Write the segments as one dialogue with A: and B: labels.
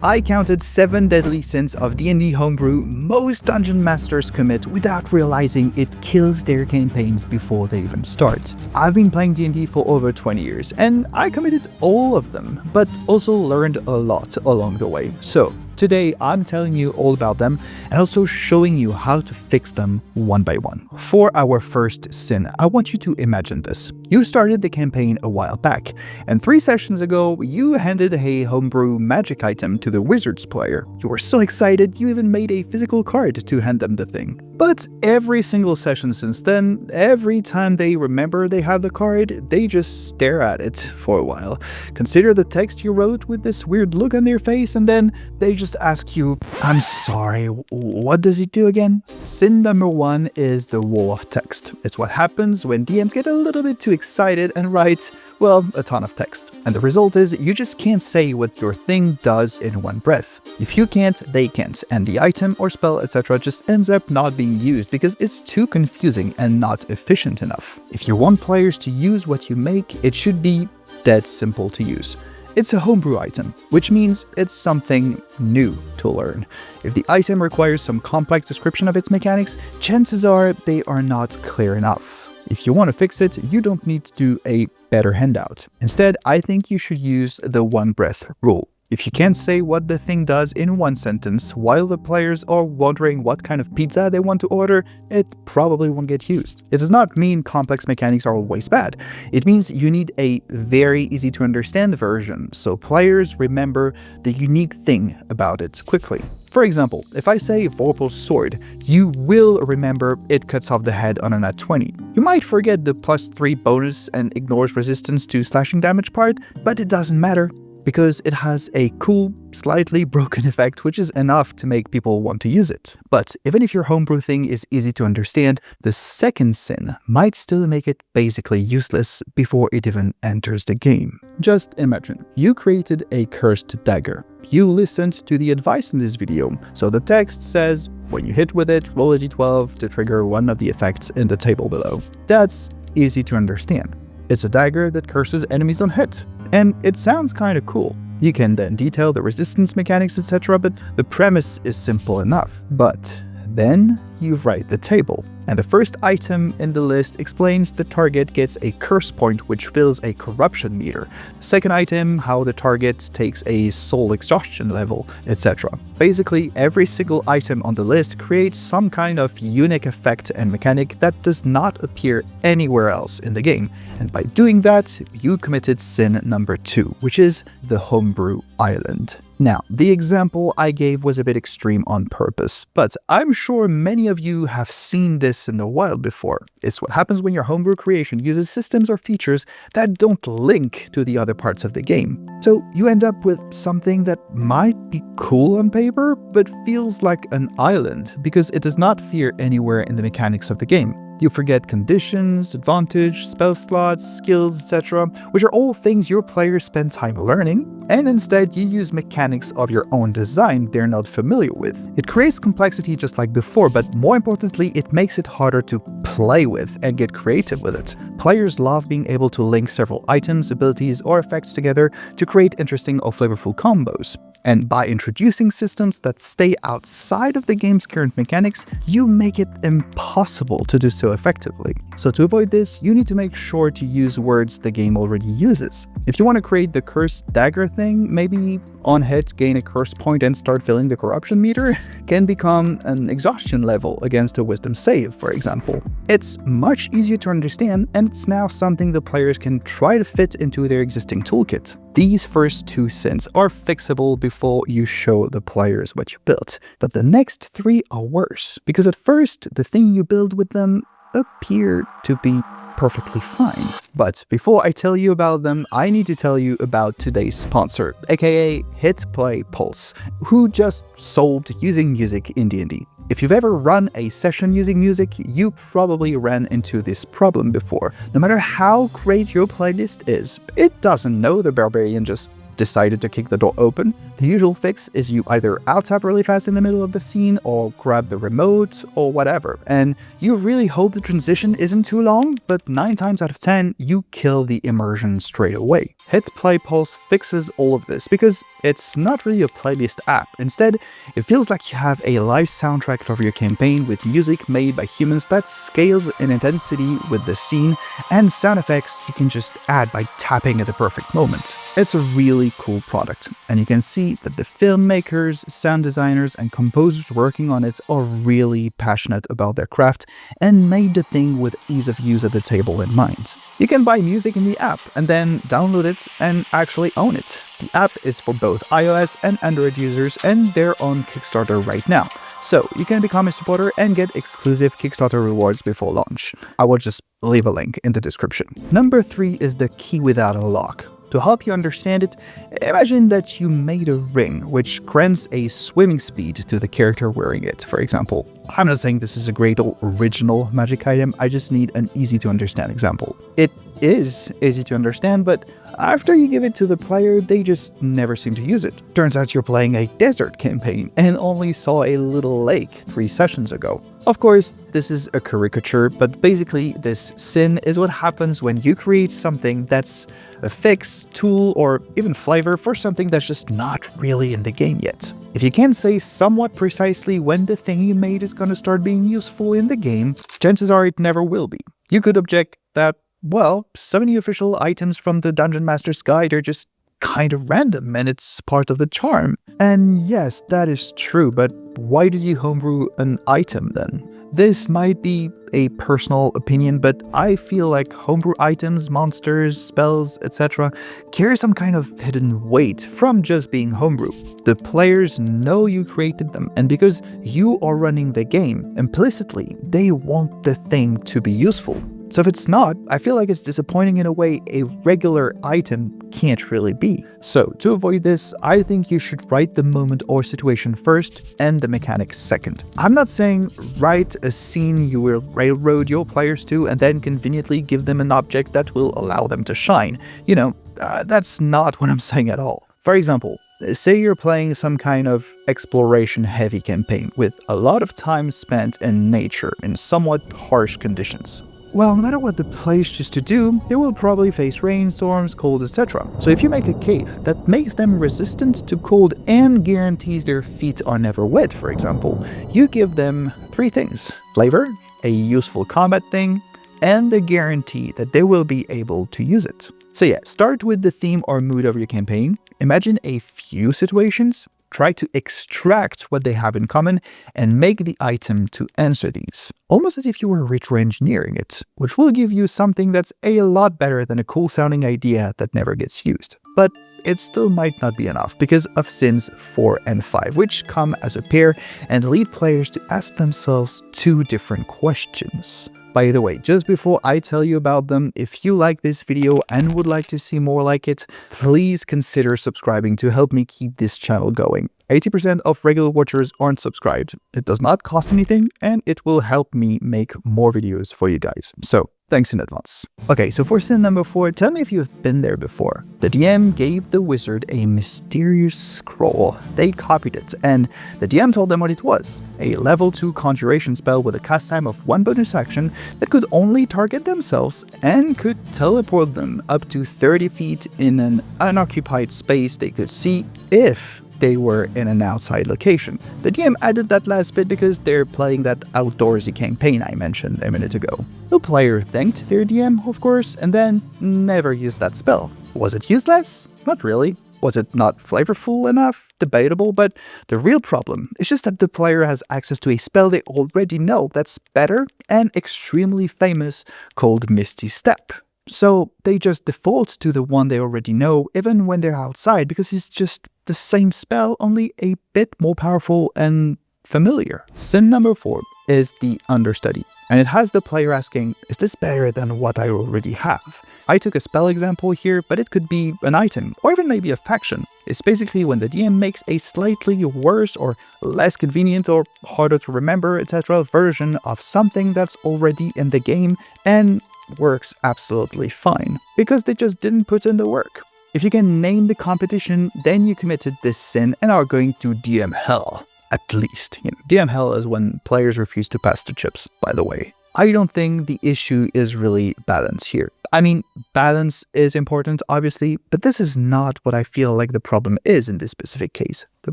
A: I counted 7 deadly sins of D&D Homebrew most dungeon masters commit without realizing it kills their campaigns before they even start. I've been playing D&D for over 20 years, and I committed all of them, but also learned a lot along the way. So today I'm telling you all about them and also showing you how to fix them one by one. For our first sin, I want you to imagine this. You started the campaign a while back, and 3 sessions ago you handed a homebrew magic item to the wizard's player. You were so excited you even made a physical card to hand them the thing. But every single session since then, every time they remember they have the card, they just stare at it for a while, consider the text you wrote with this weird look on their face, and then they just ask you, "I'm sorry, what does it do again?" Sin number 1 is the wall of text. It's what happens when DMs get a little bit too excited and write, well, a ton of text. And the result is you just can't say what your thing does in one breath. If you can't, they can't, and the item or spell, etc. just ends up not being used because it's too confusing and not efficient enough. If you want players to use what you make, it should be dead simple to use. It's a homebrew item, which means it's something new to learn. If the item requires some complex description of its mechanics, chances are they are not clear enough. If you want to fix it, you don't need to do a better handout. Instead, I think you should use the one breath rule. If you can't say what the thing does in one sentence while the players are wondering what kind of pizza they want to order, it probably won't get used. It does not mean complex mechanics are always bad. It means you need a very easy to understand version, so players remember the unique thing about it quickly. For example, if I say Vorpal's sword, you will remember it cuts off the head on a nat 20. You might forget the +3 bonus and ignores resistance to slashing damage part, but it doesn't matter, because it has a cool, slightly broken effect, which is enough to make people want to use it. But even if your homebrew thing is easy to understand, the second sin might still make it basically useless before it even enters the game. Just imagine, you created a cursed dagger. You listened to the advice in this video, so the text says, when you hit with it, roll a d12 to trigger one of the effects in the table below. That's easy to understand. It's a dagger that curses enemies on hit. And it sounds kinda cool. You can then detail the resistance mechanics, etc., but the premise is simple enough. But then you write the table, and the first item in the list explains the target gets a curse point which fills a corruption meter. The second item, how the target takes a soul exhaustion level, etc. Basically, every single item on the list creates some kind of unique effect and mechanic that does not appear anywhere else in the game. And by doing that, you committed sin number 2, which is the homebrew island. Now, the example I gave was a bit extreme on purpose, but I'm sure many of you have seen this in the wild before. It's what happens when your homebrew creation uses systems or features that don't link to the other parts of the game. So you end up with something that might be cool on paper, but feels like an island because it does not appear anywhere in the mechanics of the game. You forget conditions, advantage, spell slots, skills, etc., which are all things your players spend time learning, and instead you use mechanics of your own design they're not familiar with. It creates complexity just like before, but more importantly, it makes it harder to play with and get creative with it. Players love being able to link several items, abilities, or effects together to create interesting or flavorful combos. And by introducing systems that stay outside of the game's current mechanics, you make it impossible to do so effectively. So to avoid this, you need to make sure to use words the game already uses. If you want to create the cursed dagger thing, maybe on hit gain a curse point and start filling the corruption meter can become an exhaustion level against a wisdom save, for example. It's much easier to understand, and it's now something the players can try to fit into their existing toolkit. These first 2 sins are fixable before you show the players what you built, but the next 3 are worse, because at first the thing you build with them appear to be perfectly fine. But before I tell you about them, I need to tell you about today's sponsor, aka Hit Play Pulse, who just solved using music in D&D. If you've ever run a session using music, you probably ran into this problem before. No matter how great your playlist is, it doesn't know the barbarian just decided to kick the door open. The usual fix is you either alt-tab really fast in the middle of the scene or grab the remote or whatever, and you really hope the transition isn't too long, but 9 times out of 10 you kill the immersion straight away. Hit Play Pulse fixes all of this because it's not really a playlist app. Instead, it feels like you have a live soundtrack of your campaign with music made by humans that scales in intensity with the scene, and sound effects you can just add by tapping at the perfect moment. It's a really cool product, and you can see that the filmmakers, sound designers, and composers working on it are really passionate about their craft and made the thing with ease of use at the table in mind. You can buy music in the app and then download it and actually own it. The app is for both iOS and Android users, and they're on Kickstarter right now. So you can become a supporter and get exclusive Kickstarter rewards before launch. I will just leave a link in the description. Number 3 is the key without a lock. To help you understand it, imagine that you made a ring which grants a swimming speed to the character wearing it, for example. I'm not saying this is a great original magic item, I just need an easy to understand example. It is easy to understand, but after you give it to the player, they just never seem to use it. Turns out you're playing a desert campaign and only saw a little lake 3 sessions ago. Of course, this is a caricature, but basically this sin is what happens when you create something that's a fix, tool, or even flavor for something that's just not really in the game yet. If you can't say somewhat precisely when the thing you made is gonna start being useful in the game, chances are it never will be. You could object that, well, so many official items from the Dungeon Master's Guide are just kind of random and it's part of the charm. And yes, that is true, but why did you homebrew an item then? This might be a personal opinion, but I feel like homebrew items, monsters, spells, etc. carry some kind of hidden weight from just being homebrew. The players know you created them, and because you are running the game, implicitly, they want the thing to be useful. So if it's not, I feel like it's disappointing in a way a regular item can't really be. So to avoid this, I think you should write the moment or situation first and the mechanics second. I'm not saying write a scene you will railroad your players to and then conveniently give them an object that will allow them to shine. You know, that's not what I'm saying at all. For example, say you're playing some kind of exploration-heavy campaign with a lot of time spent in nature in somewhat harsh conditions. Well, no matter what the players choose to do, they will probably face rain, storms, cold, etc. So if you make a cave that makes them resistant to cold and guarantees their feet are never wet, for example, you give them 3 things: flavor, a useful combat thing, and the guarantee that they will be able to use it. So yeah, start with the theme or mood of your campaign, imagine a few situations, try to extract what they have in common, and make the item to answer these. Almost as if you were retro-engineering it, which will give you something that's a lot better than a cool-sounding idea that never gets used. But it still might not be enough because of sins 4 and 5, which come as a pair and lead players to ask themselves 2 different questions. By the way, just before I tell you about them, if you like this video and would like to see more like it, please consider subscribing to help me keep this channel going. 80% of regular watchers aren't subscribed. It does not cost anything, and it will help me make more videos for you guys. So, thanks in advance. Okay, so for sin number 4, tell me if you've been there before. The DM gave the wizard a mysterious scroll. They copied it, and the DM told them what it was. A level 2 conjuration spell with a cast time of 1 bonus action that could only target themselves and could teleport them up to 30 feet in an unoccupied space they could see if they were in an outside location. The DM added that last bit because they're playing that outdoorsy campaign I mentioned a minute ago. The player thanked their DM, of course, and then never used that spell. Was it useless? Not really. Was it not flavorful enough? Debatable, but the real problem is just that the player has access to a spell they already know that's better and extremely famous called Misty Step. So they just default to the one they already know even when they're outside because it's just the same spell, only a bit more powerful and familiar. Sin number 4 is the understudy, and it has the player asking, is this better than what I already have? I took a spell example here, but it could be an item, or even maybe a faction. It's basically when the DM makes a slightly worse or less convenient or harder to remember, etc. version of something that's already in the game and works absolutely fine, because they just didn't put in the work. If you can name the competition, then you committed this sin and are going to DM hell. At least. DM hell is when players refuse to pass the chips, by the way. I don't think the issue is really balance here. I mean, balance is important, obviously, but this is not what I feel like the problem is in this specific case. The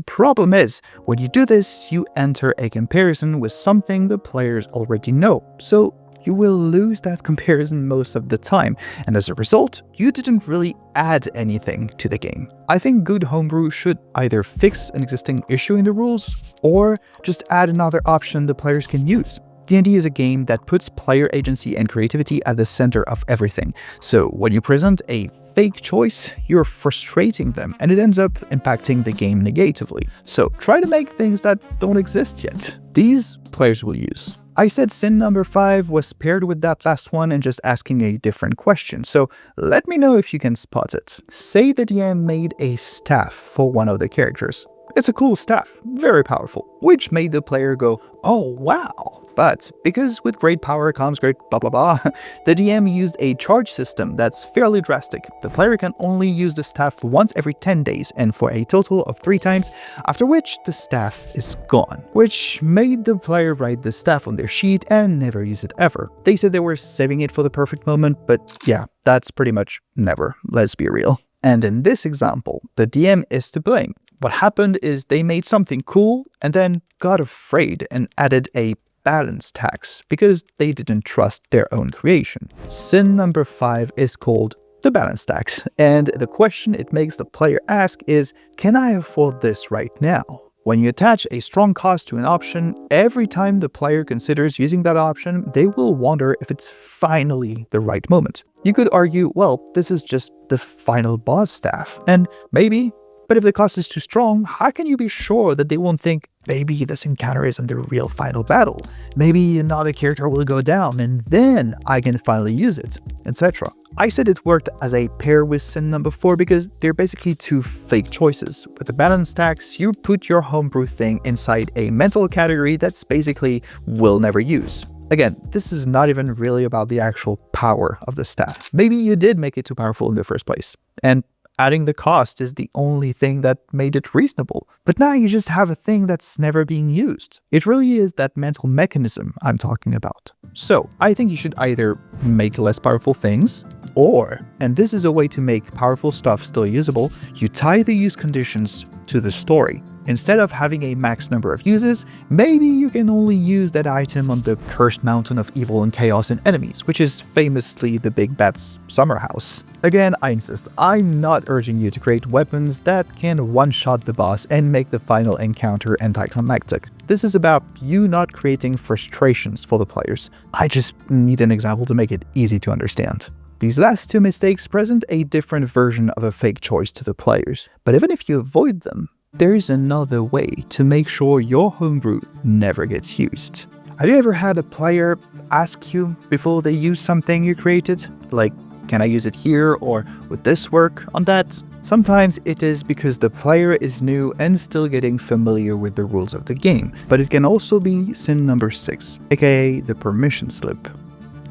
A: problem is, when you do this, you enter a comparison with something the players already know, so you will lose that comparison most of the time, and as a result, you didn't really add anything to the game. I think good homebrew should either fix an existing issue in the rules, or just add another option the players can use. D&D is a game that puts player agency and creativity at the center of everything. So when you present a fake choice, you're frustrating them and it ends up impacting the game negatively. So try to make things that don't exist yet. These players will use. I said sin number 5 was paired with that last one and just asking a different question, so let me know if you can spot it. Say the DM made a staff for one of the characters. It's a cool staff, very powerful, which made the player go, oh wow. But because with great power comes great blah blah blah, the DM used a charge system that's fairly drastic. The player can only use the staff once every 10 days and for a total of 3 times, after which the staff is gone, which made the player write the staff on their sheet and never use it ever. They said they were saving it for the perfect moment, but yeah, that's pretty much never, let's be real. And in this example, the DM is to blame. What happened is they made something cool and then got afraid and added a balance tax because they didn't trust their own creation. Sin number 5 is called the balance tax, and the question it makes the player ask is, can I afford this right now? When you attach a strong cost to an option, every time the player considers using that option, they will wonder if it's finally the right moment. You could argue, well, this is just the final boss staff, and maybe, but if the cost is too strong, how can you be sure that they won't think, maybe this encounter isn't the real final battle? Maybe another character will go down and then I can finally use it, etc. I said it worked as a pair with sin number 4 because they're basically 2 fake choices. With the balance tax, you put your homebrew thing inside a mental category that's basically will never use. Again, this is not even really about the actual power of the staff. Maybe you did make it too powerful in the first place, and adding the cost is the only thing that made it reasonable. But now you just have a thing that's never being used. It really is that mental mechanism I'm talking about. So I think you should either make less powerful things, or, and this is a way to make powerful stuff still usable, you tie the use conditions to the story. Instead of having a max number of uses, maybe you can only use that item on the cursed mountain of evil and chaos and enemies, which is famously the Big Bat's summer house. Again, I insist, I'm not urging you to create weapons that can one-shot the boss and make the final encounter anticlimactic. This is about you not creating frustrations for the players. I just need an example to make it easy to understand. These last 2 mistakes present a different version of a fake choice to the players, but even if you avoid them, there's another way to make sure your homebrew never gets used. Have you ever had a player ask you before they use something you created? Like, can I use it here, or would this work on that? Sometimes it is because the player is new and still getting familiar with the rules of the game, but it can also be sin number 6, aka the permission slip.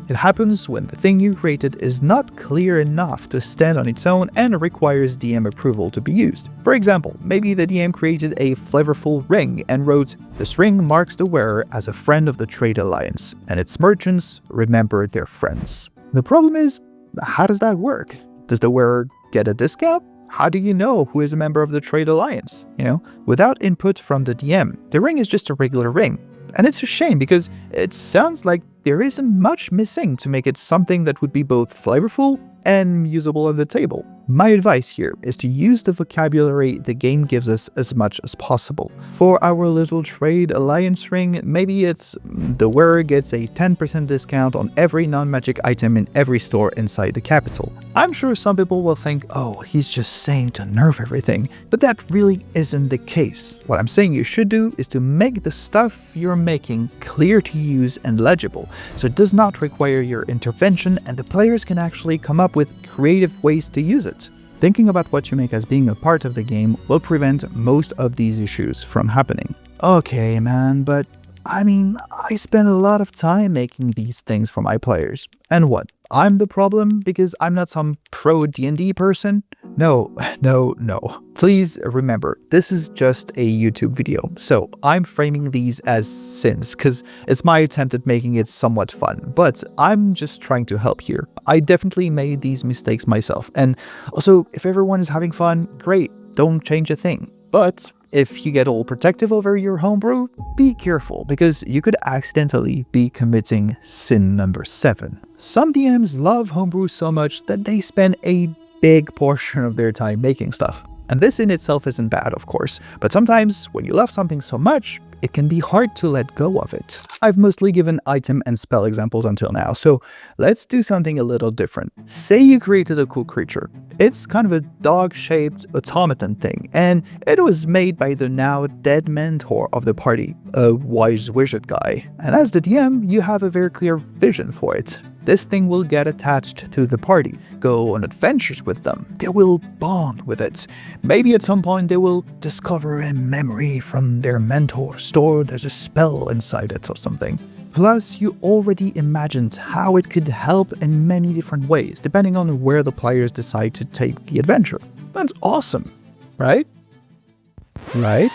A: It happens when the thing you created is not clear enough to stand on its own and requires DM approval to be used. For example, maybe the DM created a flavorful ring and wrote, "This ring marks the wearer as a friend of the Trade Alliance, and its merchants remember their friends." The problem is, how does that work? Does the wearer get a discount? How do you know who is a member of the Trade Alliance? Without input from the DM, the ring is just a regular ring. And it's a shame because it sounds like there isn't much missing to make it something that would be both flavorful and usable on the table. My advice here is to use the vocabulary the game gives us as much as possible. For our little Trade Alliance ring, maybe it's the wearer gets a 10% discount on every non-magic item in every store inside the capital. I'm sure some people will think, oh, he's just saying to nerf everything, but that really isn't the case. What I'm saying you should do is to make the stuff you're making clear to use and legible, so it does not require your intervention and the players can actually come up with creative ways to use it. Thinking about what you make as being a part of the game will prevent most of these issues from happening. Okay, man, but I mean, I spend a lot of time making these things for my players. And what? I'm the problem because I'm not some pro D&D person? No. Please remember, this is just a YouTube video, so I'm framing these as sins because it's my attempt at making it somewhat fun, but I'm just trying to help here. I definitely made these mistakes myself, and also, if everyone is having fun, great, don't change a thing. But if you get all protective over your homebrew, be careful, because you could accidentally be committing sin number 7. Some DMs love homebrew so much that they spend a big portion of their time making stuff. And this in itself isn't bad, of course, but sometimes when you love something so much, it can be hard to let go of it. I've mostly given item and spell examples until now, so let's do something a little different. Say you created a cool creature. It's kind of a dog-shaped automaton thing, and it was made by the now dead mentor of the party, a wise wizard guy. And as the DM, you have a very clear vision for it. This thing will get attached to the party, go on adventures with them, they will bond with it. Maybe at some point they will discover a memory from their mentor stored as a spell inside it or something. Plus, you already imagined how it could help in many different ways, depending on where the players decide to take the adventure. That's awesome, right? Right?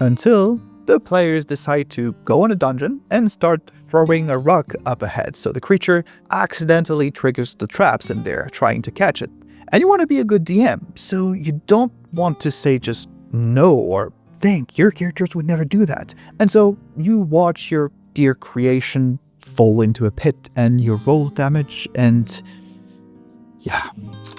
A: Until the players decide to go on a dungeon and start throwing a rock up ahead, so the creature accidentally triggers the traps in there, trying to catch it. And you want to be a good DM, so you don't want to say just no or think your characters would never do that. And so you watch your dear creation fall into a pit and you roll damage, and yeah.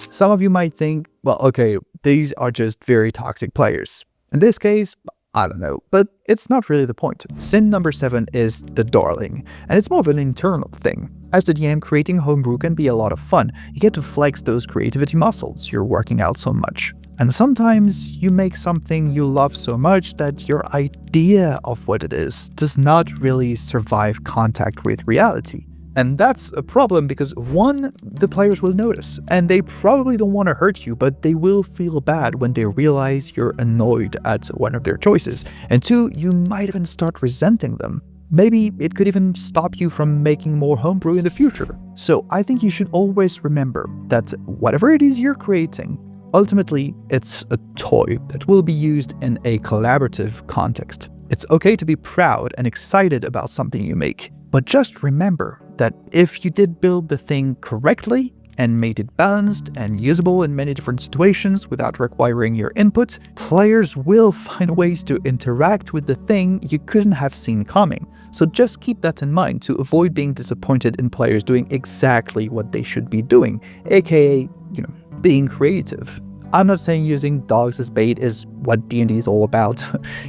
A: Some of you might think, well, okay, these are just very toxic players. In this case, I don't know, but it's not really the point. Sin number 7 is the darling, and it's more of an internal thing. As the DM, creating homebrew can be a lot of fun. You get to flex those creativity muscles you're working out so much. And sometimes you make something you love so much that your idea of what it is does not really survive contact with reality. And that's a problem because 1, the players will notice, and they probably don't want to hurt you, but they will feel bad when they realize you're annoyed at one of their choices. And 2, you might even start resenting them. Maybe it could even stop you from making more homebrew in the future. So I think you should always remember that whatever it is you're creating, ultimately it's a toy that will be used in a collaborative context. It's okay to be proud and excited about something you make, but just remember that if you did build the thing correctly and made it balanced and usable in many different situations without requiring your input, players will find ways to interact with the thing you couldn't have seen coming. So just keep that in mind to avoid being disappointed in players doing exactly what they should be doing, aka, being creative. I'm not saying using dogs as bait is what D&D is all about.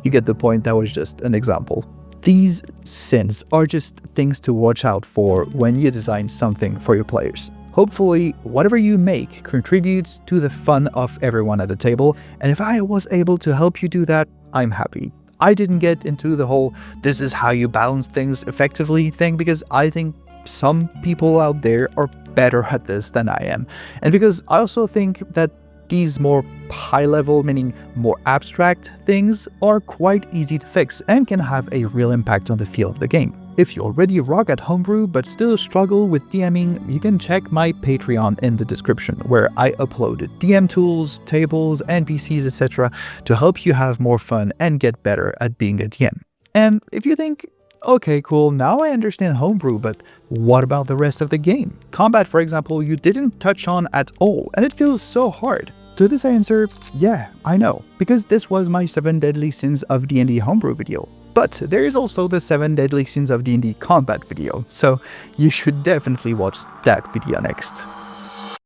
A: You get the point, that was just an example. These sins are just things to watch out for when you design something for your players. Hopefully, whatever you make contributes to the fun of everyone at the table, and if I was able to help you do that, I'm happy. I didn't get into the whole "this is how you balance things effectively" thing because I think some people out there are better at this than I am, and because I also think that these more high-level, meaning more abstract things, are quite easy to fix and can have a real impact on the feel of the game. If you already rock at homebrew but still struggle with DMing, you can check my Patreon in the description, where I uploaded DM tools, tables, NPCs, etc. to help you have more fun and get better at being a DM. And if you think, okay, cool, now I understand homebrew, but what about the rest of the game? Combat, for example, you didn't touch on at all, and it feels so hard. To this I answer, yeah, I know, because this was my 7 Deadly Sins of D&D Homebrew video. But there is also the 7 Deadly Sins of D&D Combat video, so you should definitely watch that video next.